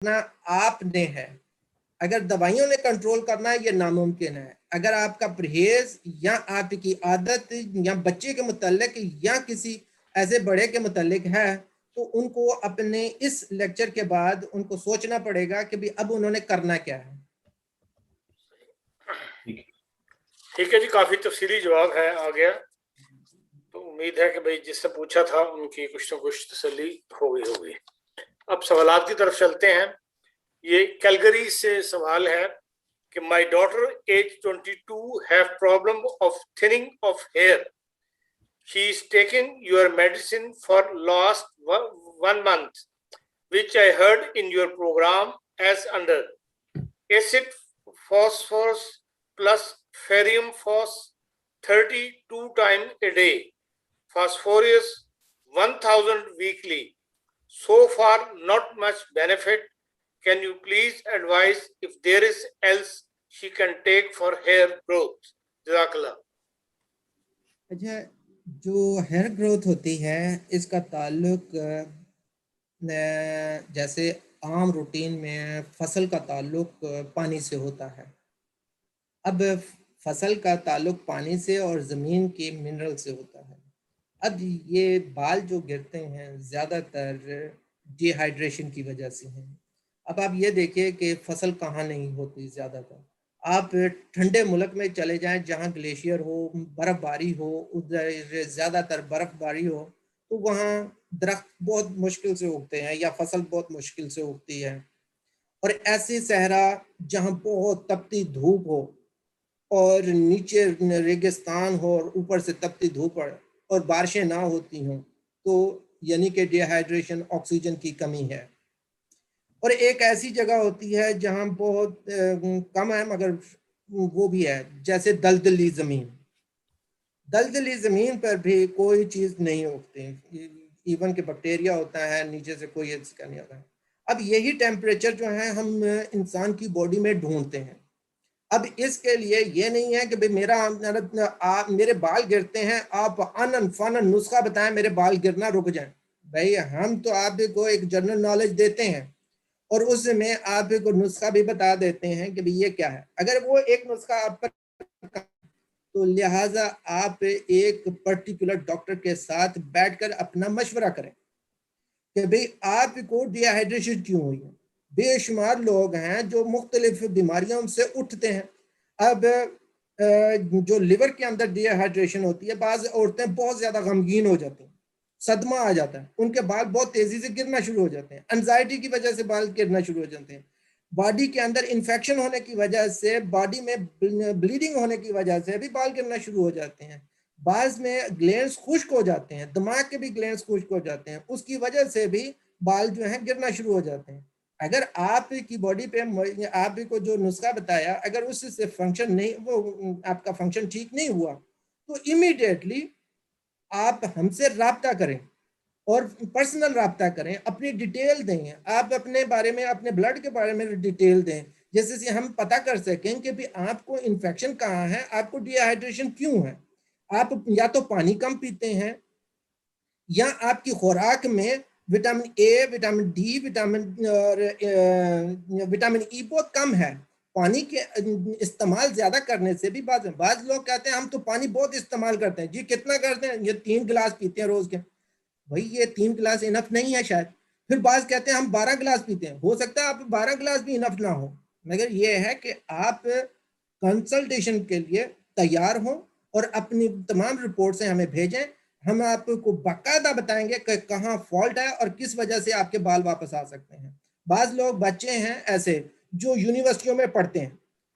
کرنا آپ نے ہے. اگر دوائیوں نے کنٹرول کرنا ہے یہ ناممکن ہے. اگر آپ کا پرہیز یا آپ کی عادت یا بچے کے متعلق یا کسی ایسے بڑے کے متعلق ہے تو ان کو اپنے اس لیکچر کے بعد ان کو سوچنا پڑے گا کہ بھی اب انہوں نے کرنا کیا ہے. ٹھیک ہے جی, کافی تفصیلی جواب ہے آ گیا. تو امید ہے کہ بھائی جس سے پوچھا تھا ان کی کچھ نہ کچھ تسلی ہو گئی ہوگی. اب سوالات کی طرف چلتے ہیں. یہ کیلگری سے سوال ہے کہ my daughter age 22 have problem of thinning of hair. She is taking your medicine for last 1 month, which I heard in your program as under acid phosphorus plus ferrium phos 32 times a day, phosphorus 1000 weekly. So far not much benefit. Can you please advise if there is else she can take for hair growth? جزاک اللہ. اچھا, جو hair growth ہوتی ہے اس کا تعلق جیسے عام routine میں فصل کا تعلق پانی سے ہوتا ہے. اب فصل کا تعلق پانی سے اور زمین کے منرل سے ہوتا ہے. اب یہ بال جو گرتے ہیں زیادہ تر ڈی ہائیڈریشن کی وجہ سے ہیں. اب آپ یہ دیکھیں کہ فصل کہاں نہیں ہوتی زیادہ تر. آپ ٹھنڈے ملک میں چلے جائیں جہاں گلیشیئر ہو, برف باری ہو, ادھر زیادہ تر برف باری ہو, تو وہاں درخت بہت مشکل سے اگتے ہیں یا فصل بہت مشکل سے اگتی ہے. اور ایسی صحرا جہاں بہت تپتی دھوپ ہو اور نیچے ریگستان ہو اور اوپر سے تپتی دھوپ پڑے اور بارشیں نہ ہوتی ہوں, تو یعنی کہ ڈی ہائیڈریشن, آکسیجن کی کمی ہے. اور ایک ایسی جگہ ہوتی ہے جہاں بہت کم ہے مگر وہ بھی ہے, جیسے دلدلی زمین. دلدلی زمین پر بھی کوئی چیز نہیں اگتی, ایون کہ بیکٹیریا ہوتا ہے نیچے سے, کوئی اس کا نہیں ہوتا. اب یہی ٹیمپریچر جو ہے ہم انسان کی باڈی میں ڈھونڈتے ہیں. اب اس کے لیے یہ نہیں ہے کہ میرے بال گرتے ہیں, آپ فن نسخہ بتائیں میرے بال گرنا رک جائیں. بھائی ہم تو آپ کو ایک جنرل نالج دیتے ہیں اور اس میں آپ کو نسخہ بھی بتا دیتے ہیں کہ یہ کیا ہے. اگر وہ ایک نسخہ آپ پر تو لہٰذا آپ ایک پرٹیکولر ڈاکٹر کے ساتھ بیٹھ کر اپنا مشورہ کریں کہ بھئی آپ کو ڈی ہائیڈریشن کیوں ہوئی ہے. بے شمار لوگ ہیں جو مختلف بیماریوں سے اٹھتے ہیں. اب جو لیور کے اندر ڈی ہائیڈریشن ہوتی ہے, بعض عورتیں بہت زیادہ غمگین ہو جاتی ہیں, صدمہ آ جاتا ہے, ان کے بال بہت تیزی سے گرنا شروع ہو جاتے ہیں, انزائٹی کی وجہ سے بال گرنا شروع ہو جاتے ہیں, باڈی کے اندر انفیکشن ہونے کی وجہ سے, باڈی میں بلیڈنگ ہونے کی وجہ سے بھی بال گرنا شروع ہو جاتے ہیں. بعض میں گلینڈز خشک ہو جاتے ہیں, دماغ کے بھی گلینڈز خشک ہو جاتے ہیں, اس کی وجہ سے بھی بال جو ہیں گرنا شروع ہو جاتے ہیں. اگر آپ کی باڈی پہ آپ کو جو نسخہ بتایا اگر اس سے فنکشن نہیں, وہ آپ کا فنکشن ٹھیک نہیں ہوا, تو امیڈیٹلی آپ ہم سے رابطہ کریں اور پرسنل رابطہ کریں, اپنی ڈیٹیل دیں, آپ اپنے بارے میں, اپنے بلڈ کے بارے میں ڈیٹیل دیں, جیسے سے ہم پتہ کر سکیں کہ بھی آپ کو انفیکشن کہاں ہے, آپ کو ڈی ہائیڈریشن کیوں ہے. آپ یا تو پانی کم پیتے ہیں یا آپ کی خوراک میں vitamin A, vitamin D, vitamin E بہت کم ہے. پانی کے استعمال زیادہ کرنے سے بھی بعض لوگ کہتے ہیں ہم تو پانی بہت استعمال کرتے ہیں. جی کتنا کرتے ہیں؟ یہ 3 گلاس پیتے ہیں روز کے. بھائی یہ 3 گلاس انف نہیں ہے شاید. پھر بعض کہتے ہیں ہم 12 گلاس پیتے ہیں. ہو سکتا ہے آپ 12 گلاس بھی انف نہ ہو, مگر یہ ہے کہ آپ کنسلٹیشن کے لیے تیار ہوں اور اپنی تمام رپورٹیں ہمیں بھیجیں. ہم آپ کو باقاعدہ بتائیں گے کہ کہاں فالٹ ہے اور کس وجہ سے آپ کے بال واپس آ سکتے ہیں. بعض لوگ بچے ہیں ایسے جو یونیورسٹیوں میں پڑھتے ہیں.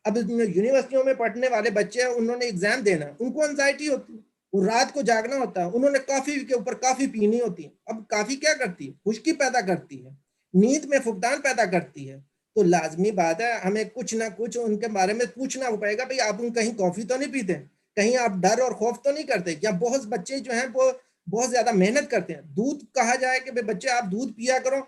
اب یونیورسٹیوں میں پڑھنے والے بچے ہیں, انہوں نے ایگزام دینا, ان کو انزائٹی ہوتی ہے, رات کو جاگنا ہوتا ہے, انہوں نے کافی کے اوپر کافی پینی ہوتی ہے. اب کافی کیا کرتی ہے؟ خشکی پیدا کرتی ہے, نیند میں فقدان پیدا کرتی ہے. تو لازمی بات ہے ہمیں کچھ نہ کچھ ان کے بارے میں پوچھنا پڑے گا. بھئی آپ کہیں کافی تو نہیں پیتے, کہیں آپ ڈر اور خوف تو نہیں کرتے, یا بہت بچے جو ہیں وہ بہت زیادہ محنت کرتے ہیں. دودھ کہا جائے کہ بچے آپ دودھ پیا کرو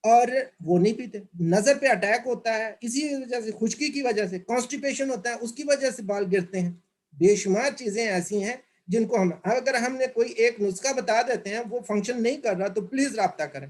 اور وہ نہیں پیتے. نظر پہ اٹیک ہوتا ہے اسی وجہ سے, خشکی کی وجہ سے, کانسٹیپیشن ہوتا ہے اس کی وجہ سے بال گرتے ہیں. بے شمار چیزیں ایسی ہیں جن کو اگر ہم نے کوئی ایک نسخہ بتا دیتے ہیں وہ فنکشن نہیں کر رہا تو پلیز رابطہ کریں.